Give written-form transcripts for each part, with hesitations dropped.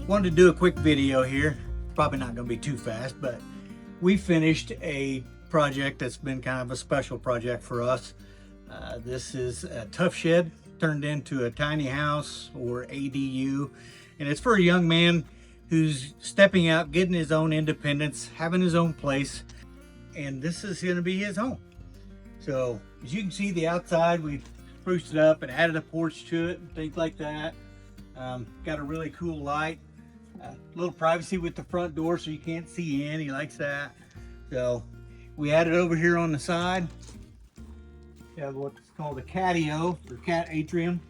Wanted to do a quick video here. Probably not going to be too fast, but we finished a project that's been kind of a special project for us. This is a Tuff shed turned into a tiny house or ADU, and it's for a young man who's stepping out, getting his own independence, having his own place, and this is going to be his home. So as you can see, the outside, we spruced it up and added a porch to it and things like that. Got a really cool light, a little privacy with the front door so you can't see in. He likes that. So we added over here on the side. We have what's called a catio or cat atrium.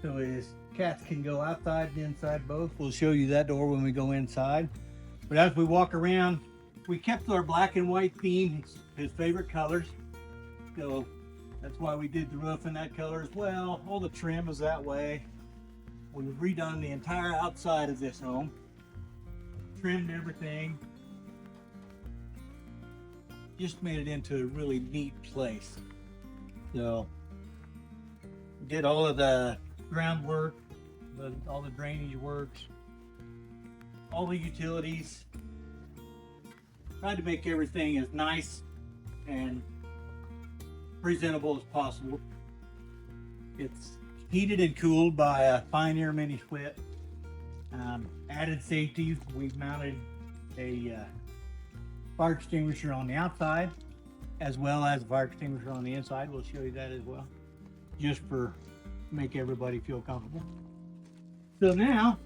So his cats can go outside and inside both. We'll show you that door when we go inside. But as we walk around, we kept our black and white theme, his favorite colors. So that's why we did the roof in that color as well. All the trim is that way. We've redone the entire outside of this home. Trimmed everything. Just made it into a really neat place. So, did all of the groundwork, all the drainage works, all the utilities. Tried to make everything as nice and presentable as possible. It's heated and cooled by a Pioneer mini split. Added safety, we've mounted a fire extinguisher on the outside as well as a fire extinguisher on the inside. We'll show you that as well, just for make everybody feel comfortable. So now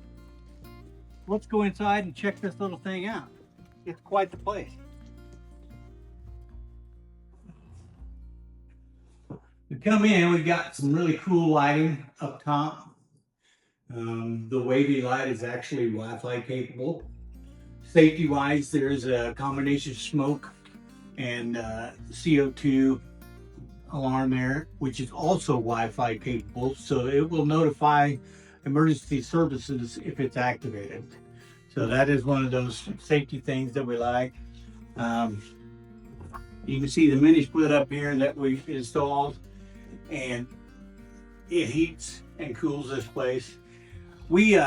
let's go inside and check this little thing out. It's quite the place. We come in, we've got some really cool lighting up top. The wavy light is actually Wi-Fi capable. Safety wise, there's a combination of smoke and CO2 alarm there, which is also Wi-Fi capable. So it will notify emergency services if it's activated. So that is one of those safety things that we like. You can see the mini split up here that we installed, and it heats and cools this place. We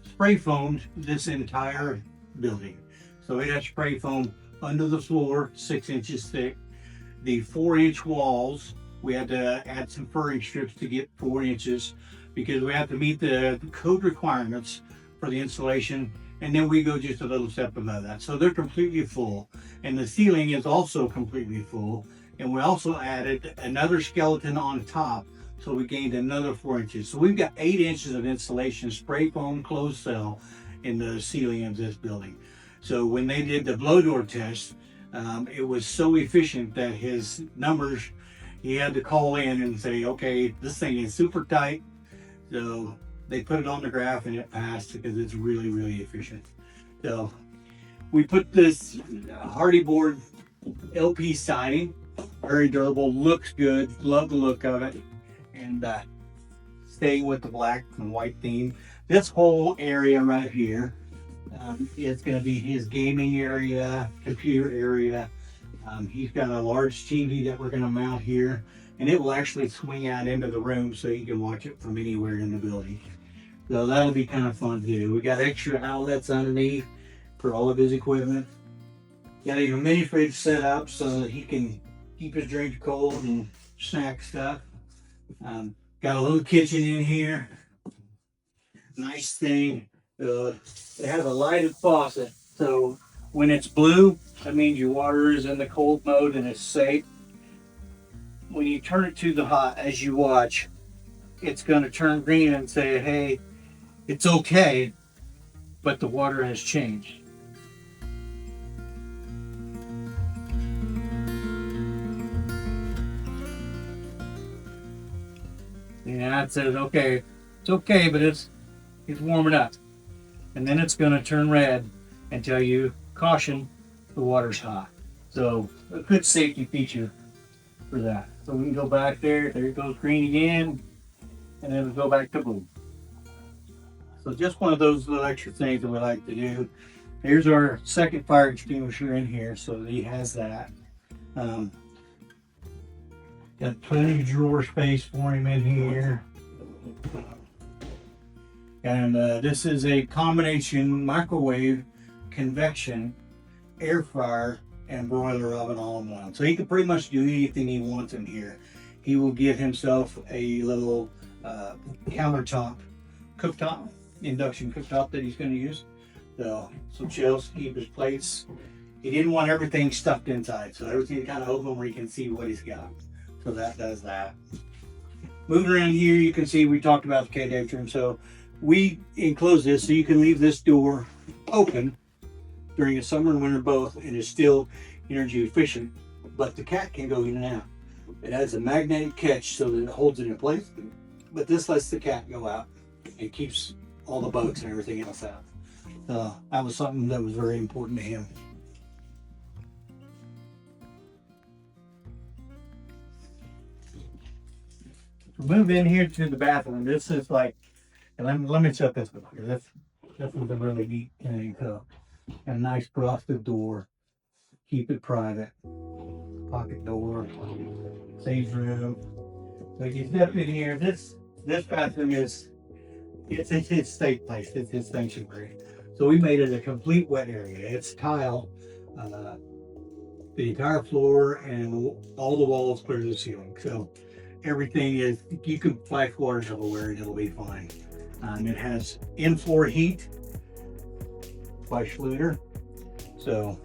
spray foamed this entire building. So it has spray foam under the floor, 6 inches thick. The 4-inch walls, we had to add some furring strips to get 4 inches because we have to meet the code requirements for the installation. And then we go just a little step above that. So they're completely full. And the ceiling is also completely full. And we also added another skeleton on top. So we gained another 4 inches. So we've got 8 inches of insulation, spray foam closed cell in the ceiling of this building. So when they did the blow door test, it was so efficient that his numbers, he had to call in and say, okay, this thing is super tight. So they put it on the graph and it passed because it's really, really efficient. So we put this hardy board LP siding, very durable, looks good, love the look of it, and staying with the black and white theme. This whole area right here is going to be his gaming area, computer area. He's got a large TV that we're going to mount here, and it will actually swing out into the room so you can watch it from anywhere in the building. So that'll be kind of fun to do. We got extra outlets underneath for all of his equipment. Got even a mini fridge set up so that he can keep his drinks cold and snack stuff. Got a little kitchen in here. Nice thing. They have a lighted faucet. So when it's blue, that means your water is in the cold mode and it's safe. When you turn it to the hot, as you watch, it's going to turn green and say, hey, it's okay, but the water has changed. And it says, okay, it's okay, but it's warming up. And then it's going to turn red and tell you, caution, the water's hot. So a good safety feature for that. So we can go back there. There it goes green again. And then we'll go back to blue. So just one of those little extra things that we like to do. Here's our second fire extinguisher in here, so he has that. Got plenty of drawer space for him in here. And this is a combination microwave, convection, air fryer, and broiler oven all in one. So he can pretty much do anything he wants in here. He will get himself a little countertop cooktop, induction cooktop that he's going to use. So some shelves to keep his plates. He didn't want everything stuffed inside, so everything kind of open where you can see what he's got. So that does that. Moving around here, you can see we talked about the cat bedroom. So we enclose this so you can leave this door open during the summer and winter both, and it's still energy efficient, but the cat can go in and out. It has a magnetic catch so that it holds it in place, but this lets the cat go out and keeps all the bugs and everything else out. That was something that was very important to him. Move in here to the bathroom. This is like, and let me shut this door here. This is a really neat thing. So, a nice frosted door. Keep it private. Pocket door. Stage room. So you step in here. This bathroom is it's his safe place. It's his sanctuary. So we made it a complete wet area. It's tile, the entire floor and all the walls clear to the ceiling. So everything is, you can flash water everywhere and it'll be fine. It has in-floor heat by Schluter. So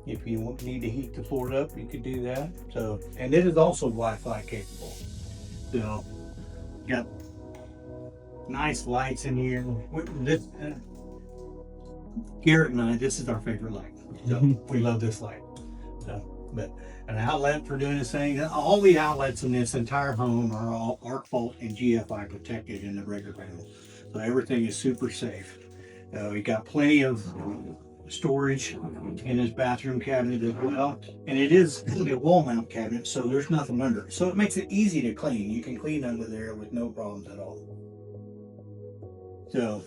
if you need to heat the floor up, you could do that. So, and it is also Wi-Fi capable. So got nice lights in here. This, Garrett and I, this is our favorite light. So we love this light. So, but an outlet for doing this thing. All the outlets in this entire home are all arc fault and GFI protected in the breaker panel. So everything is super safe. We got plenty of storage in his bathroom cabinet as well. And it is a wall mount cabinet, so there's nothing under it. So it makes it easy to clean. You can clean under there with no problems at all. So,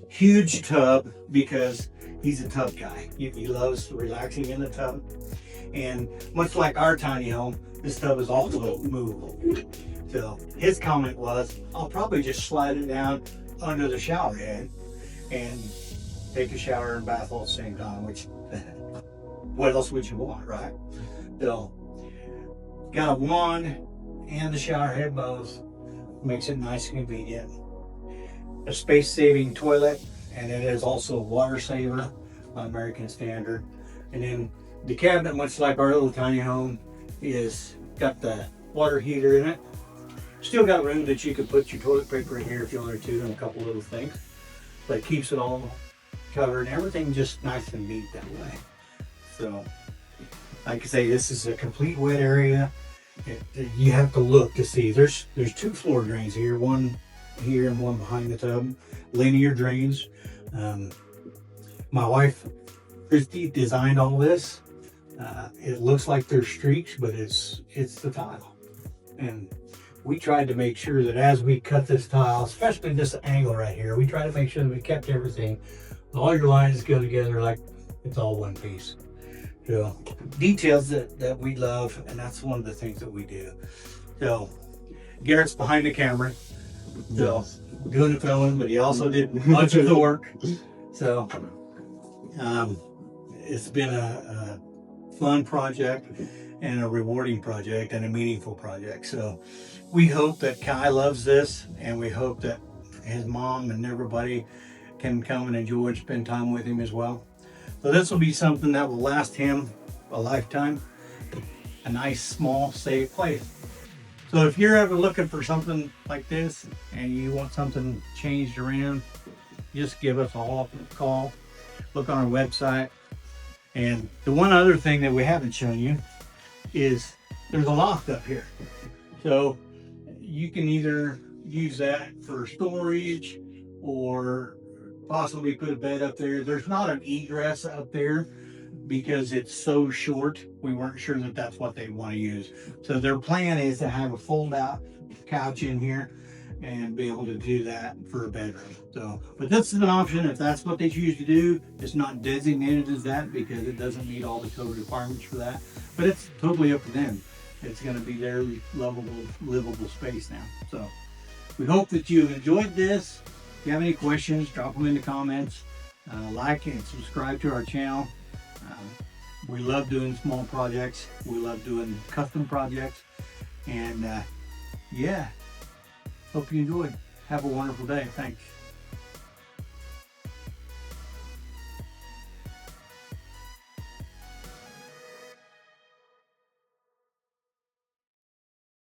huge tub because he's a tub guy. He loves relaxing in the tub. And much like our tiny home, this tub is also movable. So his comment was, I'll probably just slide it down under the shower head and take a shower and bath all at the same time, which what else would you want, right? So got a wand and the shower head both, makes it nice and convenient. A space-saving toilet, and it is also a water saver by American standard. And then the cabinet, much like our little tiny home, is got the water heater in it. Still got room that you could put your toilet paper in here if you wanted to, and a couple little things. But it keeps it all covered and everything just nice and neat that way. So, like I say, this is a complete wet area. You have to look to see. There's two floor drains here, one here and one behind the tub, linear drains. My wife Christy designed all this. It looks like there's streaks, but it's the tile. And we tried to make sure that as we cut this tile, especially this angle right here, we try to make sure that we kept everything, all your lines go together like it's all one piece. So details that we love, and that's one of the things that we do. So Garrett's behind the camera, so doing the filming, but he also did much of the work. So it's been a fun project and a rewarding project and a meaningful project. So we hope that Kai loves this, and we hope that his mom and everybody can come and enjoy and spend time with him as well. So this will be something that will last him a lifetime. A nice, small, safe place. So if you're ever looking for something like this and you want something changed around, just give us a call. Look on our website. And the one other thing that we haven't shown you is there's a loft up here. So you can either use that for storage or possibly put a bed up there. There's not an egress up there because it's so short. We weren't sure that that's what they want to use. So their plan is to have a fold out couch in here and be able to do that for a bedroom. So, but this is an option if that's what they choose to do. It's not designated as that because it doesn't meet all the code requirements for that, but it's totally up to them. It's going to be their livable space now. So We hope that you enjoyed this. If you have any questions, drop them in the comments. Like and subscribe to our channel. We love doing small projects. We love doing custom projects. And yeah, hope you enjoyed. Have a wonderful day. Thanks.